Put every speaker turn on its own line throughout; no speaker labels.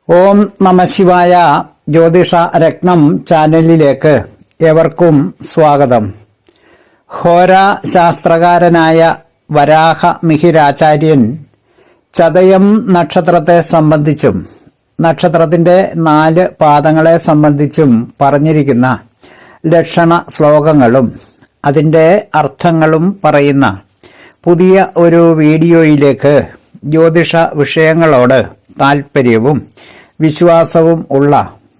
ഓം നമ ശിവായ. ജ്യോതിഷ രത്നം ചാനലിലേക്ക് ഏവർക്കും സ്വാഗതം. ഹോരാശാസ്ത്രകാരനായ വരാഹ മിഹിരാചാര്യൻ ചതയം നക്ഷത്രത്തെ സംബന്ധിച്ചും നക്ഷത്രത്തിന്റെ 4 പാദങ്ങളെ സംബന്ധിച്ചും പറഞ്ഞിരിക്കുന്ന ലക്ഷണ ശ്ലോകങ്ങളും അതിൻ്റെ അർത്ഥങ്ങളും പറയുന്ന പുതിയ ഒരു വീഡിയോയിലേക്ക് ജ്യോതിഷ വിഷയങ്ങളോട് താൽപ്പര്യവും വിശ്വാസവും ഉള്ള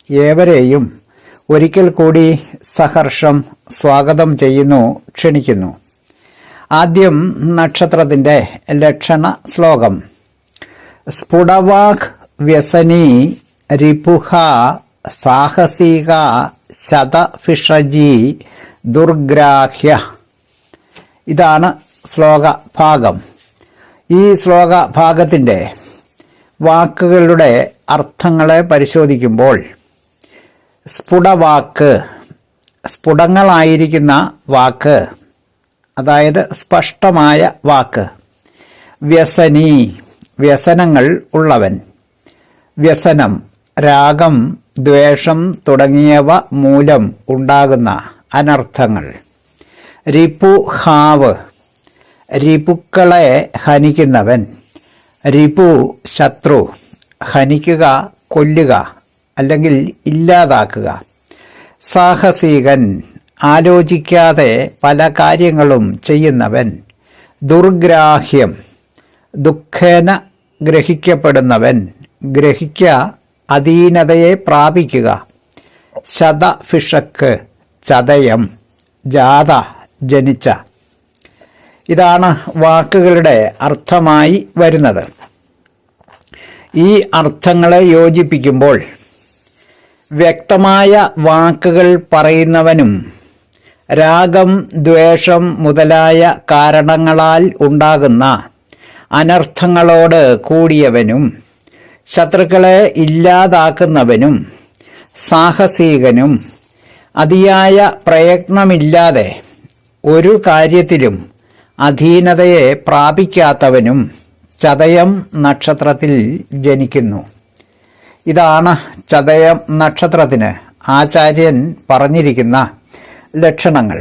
ഏവരെയും ഒരിക്കൽ കൂടി സഹർഷം സ്വാഗതം ചെയ്യുന്നു, ക്ഷണിക്കുന്നു. ആദ്യം നക്ഷത്രത്തിന്റെ ലക്ഷണ ശ്ലോകം. സ്ഫുടവാക് വ്യസനീ രിപുഹ സാഹസിക ശതഫിഷജി ദുർഗ്രാഹ്യ. ഇതാണ് ശ്ലോക ഭാഗം. ഈ ശ്ലോക ഭാഗത്തിന്റെ വാക്കുകളുടെ അർത്ഥങ്ങളെ പരിശോധിക്കുമ്പോൾ സ്ഫുടവാക്ക്, സ്ഫുടങ്ങളായിരിക്കുന്ന വാക്ക്, അതായത് സ്പഷ്ടമായ വാക്ക്. വ്യസനി, വ്യസനങ്ങൾ ഉള്ളവൻ. വ്യസനം, രാഗം, ദ്വേഷം തുടങ്ങിയവ മൂലം ഉണ്ടാകുന്ന അനർത്ഥങ്ങൾ. രിപുഹാവ്, രിപുക്കളെ ഹനിക്കുന്നവൻ. രിപു, ശത്രു. ഹനിക്കുക, കൊല്ലുക അല്ലെങ്കിൽ ഇല്ലാതാക്കുക. സാഹസികൻ, ആലോചിക്കാതെ പല കാര്യങ്ങളും ചെയ്യുന്നവൻ. ദുർഗ്രാഹ്യം, ദുഃഖേന ഗ്രഹിക്കപ്പെടുന്നവൻ. ഗ്രഹിക്ക, അധീനതയെ പ്രാപിക്കുക. ശതഫിഷക്ക്, ചതയം, ജാത, ജനിച്ച. ഇതാണ് വാക്കുകളുടെ അർത്ഥമായി വരുന്നത്. ഈ അർത്ഥങ്ങളെ യോജിപ്പിക്കുമ്പോൾ വ്യക്തമായ വാക്കുകൾ പറയുന്നവനും രാഗം, ദ്വേഷം മുതലായ കാരണങ്ങളാൽ ഉണ്ടാകുന്ന അനർത്ഥങ്ങളോട് കൂടിയവനും ശത്രുക്കളെ ഇല്ലാതാക്കുന്നവനും സാഹസികനും അതിയായ പ്രയത്നമില്ലാതെ ഒരു കാര്യത്തിലും അധീനതയെ പ്രാപിക്കാത്തവനും ചതയം നക്ഷത്രത്തിൽ ജനിക്കുന്നു. ഇതാണ് ചതയം നക്ഷത്രത്തിന് ആചാര്യൻ പറഞ്ഞിരിക്കുന്ന ലക്ഷണങ്ങൾ.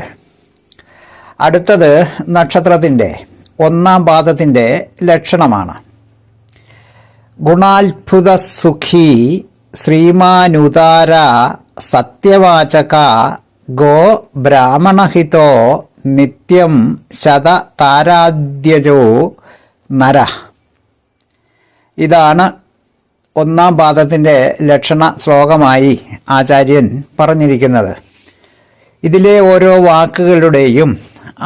അടുത്തത് നക്ഷത്രത്തിന്റെ 1-ാം പാദത്തിന്റെ ലക്ഷണമാണ്. ഗുണാത്ഭുത സുഖി ശ്രീമാനുദാര സത്യവാചക ഗോ ബ്രാഹ്മണഹിതോ നിത്യം ശതതാരാദ്യജോ നര. ഇതാണ് 1-ാം പാദത്തിന്റെ ലക്ഷണ ശ്ലോകമായി ആചാര്യൻ പറഞ്ഞിരിക്കുന്നത്. ഇതിലെ ഓരോ വാക്കുകളുടെയും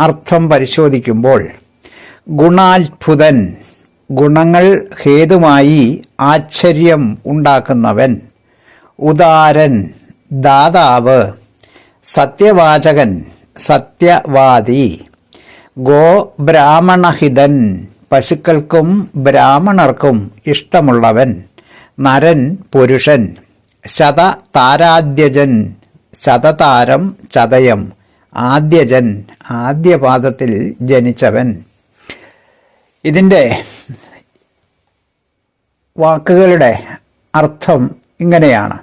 അർത്ഥം പരിശോധിക്കുമ്പോൾ ഗുണാത്ഭുതൻ, ഗുണങ്ങൾ ഹേതുമായി ആശ്ചര്യം ഉണ്ടാക്കുന്നവൻ. ഉദാരൻ, ദാതാവ്. സത്യവാചകൻ, സത്യവാദി. ഗോ ബ്രാഹ്മണഹിതൻ, പശുക്കൾക്കും ബ്രാഹ്മണർക്കും ഇഷ്ടമുള്ളവൻ. നരൻ, പുരുഷൻ. ശതതാരാദ്യജൻ, ശതതാരം, ചതയം. ആദ്യജൻ, ആദ്യപാദത്തിൽ ജനിച്ചവൻ. ഇതിൻ്റെ വാക്കുകളുടെ അർത്ഥം ഇങ്ങനെയാണ്.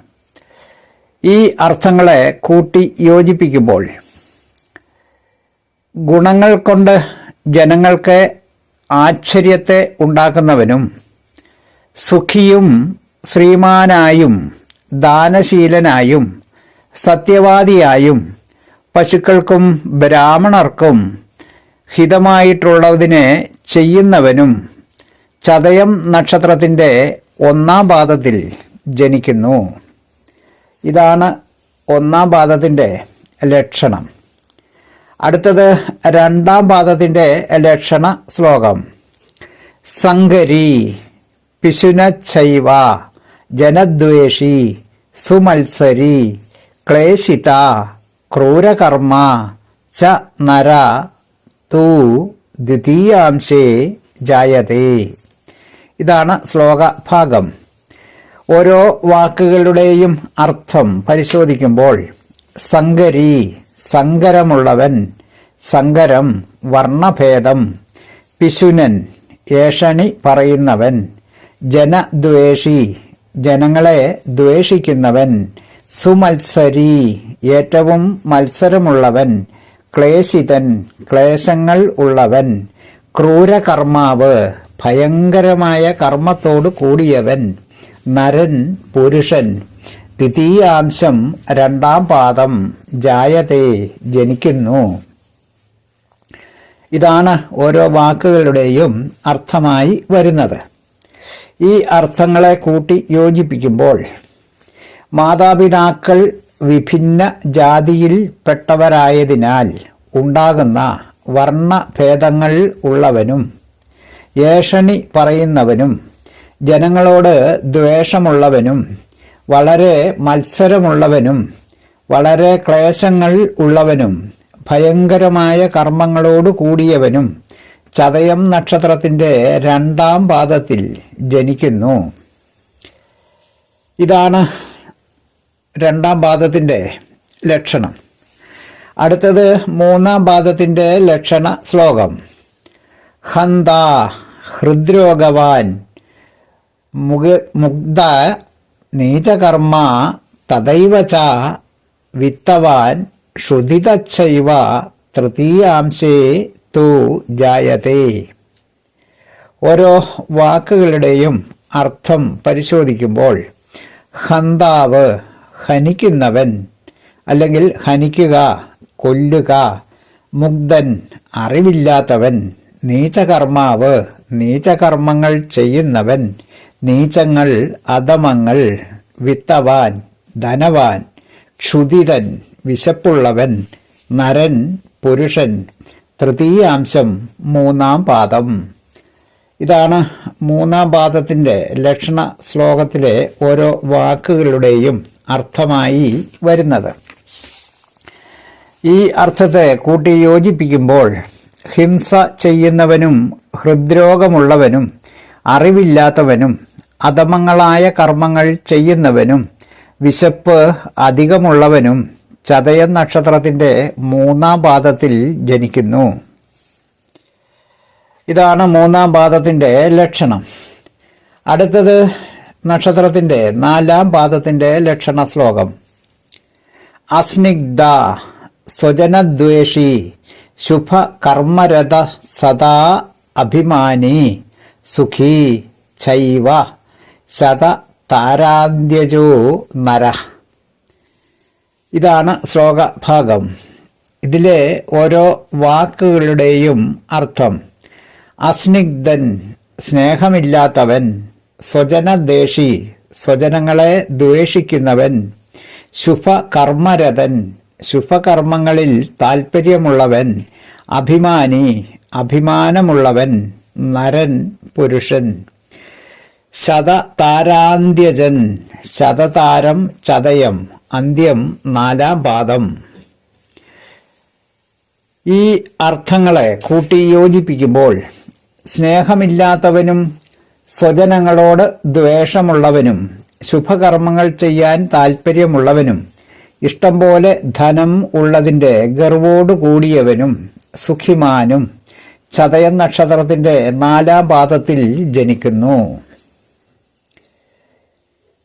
ഈ അർത്ഥങ്ങളെ കൂട്ടി യോജിപ്പിക്കുമ്പോൾ ഗുണങ്ങൾ കൊണ്ട് ജനങ്ങൾക്ക് ആശ്ചര്യത്തെ ഉണ്ടാക്കുന്നവനും സുഖിയും ശ്രീമാനായും ദാനശീലനായും സത്യവാദിയായും പശുക്കൾക്കും ബ്രാഹ്മണർക്കും ഹിതമായിട്ടുള്ളതിനെ ചെയ്യുന്നവനും ചതയം നക്ഷത്രത്തിൻ്റെ 1-ാം പാദത്തിൽ ജനിക്കുന്നു. ഇതാണ് 1-ാം പാദത്തിൻ്റെ ലക്ഷണം. അടുത്തത് 2-ാം പാദത്തിന്റെ ലക്ഷണ ശ്ലോകം. സങ്കരി പിശുനച്ചൈവ ജനദ്വേഷി സുമത്സരി ക്ലേശിത ക്രൂരകർമ്മ ച നര തൂ ദ്വിതീയാംശേ ജായതേ. ഇതാണ് ശ്ലോക ഭാഗം. ഓരോ വാക്കുകളുടെയും അർത്ഥം പരിശോധിക്കുമ്പോൾ സങ്കരി, സങ്കരമുള്ളവൻ. സങ്കരം, വർണ്ണഭേദം. പിശുനൻ, ഏഷണി പറയുന്നവൻ. ജനദ്വേഷി, ജനങ്ങളെ ദ്വേഷിക്കുന്നവൻ, സുമത്സരി ഏറ്റവും മത്സരമുള്ളവൻ, ക്ലേശിതൻ ക്ലേശങ്ങൾ ഉള്ളവൻ, ക്രൂരകർമാവ് ഭയങ്കരമായ കർമ്മത്തോട് കൂടിയവൻ, നരൻ പുരുഷൻ, ദ്വിതീയാംശം രണ്ടാം പാദം, ജായതേ ജനിക്കുന്നു. ഇതാണ് ഓരോ വാക്കുകളുടെയും അർത്ഥമായി വരുന്നത്. ഈ അർത്ഥങ്ങളെ കൂട്ടി യോജിപ്പിക്കുമ്പോൾ മാതാപിതാക്കൾ വിഭിന്ന ജാതിയിൽപ്പെട്ടവരായതിനാൽ ഉണ്ടാകുന്ന വർണ്ണഭേദങ്ങൾ ഉള്ളവനും, ഏഷണി പറയുന്നവനും, ജനങ്ങളോട് ദ്വേഷമുള്ളവനും, വളരെ മത്സരമുള്ളവനും, വളരെ ക്ലേശങ്ങൾ ഉള്ളവനും, ഭയങ്കരമായ കർമ്മങ്ങളോട് കൂടിയവനും ചതയം നക്ഷത്രത്തിൻ്റെ രണ്ടാം പാദത്തിൽ ജനിക്കുന്നു. ഇതാണ് രണ്ടാം പാദത്തിൻ്റെ ലക്ഷണം. അടുത്തത് മൂന്നാം പാദത്തിൻ്റെ ലക്ഷണ ശ്ലോകം. ഹന്ത ഹൃദ്രോഗവാൻ, മുഗ്ധ നീചകർമ്മ, തദൈവ ച വിത്തവാൻ, ശ്രുതിതച്ചൈവ തൃതീയാംശേ തു ജായതേ. ഓരോ വാക്കുകളുടെയും അർത്ഥം പരിശോധിക്കുമ്പോൾ ഹന്താവ് ഹനിക്കുന്നവൻ അല്ലെങ്കിൽ ഹനിക്കുക, കൊല്ലുക, മുഗ്ധൻ അറിവില്ലാത്തവൻ, നീചകർമാവ് നീചകർമ്മങ്ങൾ ചെയ്യുന്നവൻ, നീചങ്ങൾ അധമങ്ങൾ, വിത്തവാൻ ധനവാൻ, ക്ഷുധിതൻ വിശപ്പുള്ളവൻ, നരൻ പുരുഷൻ, തൃതീയാംശം മൂന്നാം പാദം. ഇതാണ് മൂന്നാം പാദത്തിൻ്റെ ലക്ഷണ ശ്ലോകത്തിലെ ഓരോ വാക്കുകളുടെയും അർത്ഥമായി വരുന്നത്. ഈ അർത്ഥത്തെ കൂട്ടി യോജിപ്പിക്കുമ്പോൾ ഹിംസ ചെയ്യുന്നവനും, ഹൃദ്രോഗമുള്ളവനും, അറിവില്ലാത്തവനും, അധമങ്ങളായ കർമ്മങ്ങൾ ചെയ്യുന്നവനും, വിശപ്പ് അധികമുള്ളവനും ചതയം നക്ഷത്രത്തിൻ്റെ മൂന്നാം പാദത്തിൽ ജനിക്കുന്നു. ഇതാണ് മൂന്നാം പാദത്തിൻ്റെ ലക്ഷണം. അടുത്തത് നക്ഷത്രത്തിൻ്റെ നാലാം പാദത്തിൻ്റെ ലക്ഷണ ശ്ലോകം. അസ്നിഗ്ധ സ്വജനദ്വേഷി, ശുഭകർമ്മരത സദാ അഭിമാനി, സുഖീ ചൈവ ശതതാരാന്ത്യജോ നര. ഇതാണ് ശ്ലോകഭാഗം. ഇതിലെ ഓരോ വാക്കുകളുടെയും അർത്ഥം. അസ്നിഗ്ധൻ സ്നേഹമില്ലാത്തവൻ, സ്വജനദ്വേഷി സ്വജനങ്ങളെ ദ്വേഷിക്കുന്നവൻ, ശുഭകർമ്മരതൻ ശുഭകർമ്മങ്ങളിൽ താൽപ്പര്യമുള്ളവൻ, അഭിമാനി അഭിമാനമുള്ളവൻ, നരൻ പുരുഷൻ, ശതതാരാന്ത്യജൻ ശതതാരം ചതയം അന്ത്യം നാലാം പാദം. ഈ അർത്ഥങ്ങളെ കൂട്ടി യോജിപ്പിക്കുമ്പോൾ സ്നേഹമില്ലാത്തവനും, സ്വജനങ്ങളോട് ദ്വേഷമുള്ളവനും, ശുഭകർമ്മങ്ങൾ ചെയ്യാൻ താൽപ്പര്യമുള്ളവനും, ഇഷ്ടം പോലെ ധനം ഉള്ളതിൻ്റെ ഗർവോടു കൂടിയവനും, സുഖിമാനും ചതയം നക്ഷത്രത്തിൻ്റെ നാലാം പാദത്തിൽ ജനിക്കുന്നു.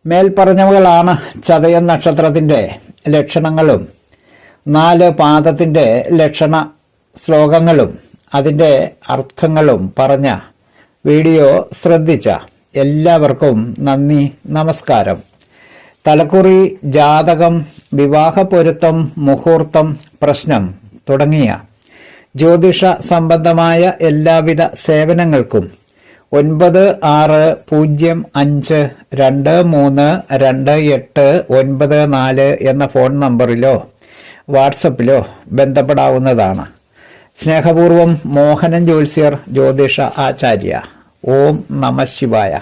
മേൽപ്പറഞ്ഞവകളാണ് ചതയം നക്ഷത്രത്തിൻ്റെ ലക്ഷണങ്ങളും 4 പാദത്തിൻ്റെ ലക്ഷണ ശ്ലോകങ്ങളും അതിൻ്റെ അർത്ഥങ്ങളും പറഞ്ഞ വീഡിയോ ശ്രദ്ധിച്ച എല്ലാവർക്കും നന്ദി, നമസ്കാരം. തലക്കുറി, ജാതകം, വിവാഹപ്പൊരുത്തം, മുഹൂർത്തം, പ്രശ്നം തുടങ്ങിയ ജ്യോതിഷ സംബന്ധമായ എല്ലാവിധ സേവനങ്ങൾക്കും 9650232894 എന്ന ഫോൺ നമ്പറിലോ വാട്സപ്പിലോ ബന്ധപ്പെടാവുന്നതാണ്. സ്നേഹപൂർവം മോഹനൻ ജ്യോത്സ്യർ, ജ്യോതിഷ ആചാര്യ. ഓം നമഃ ശിവായ.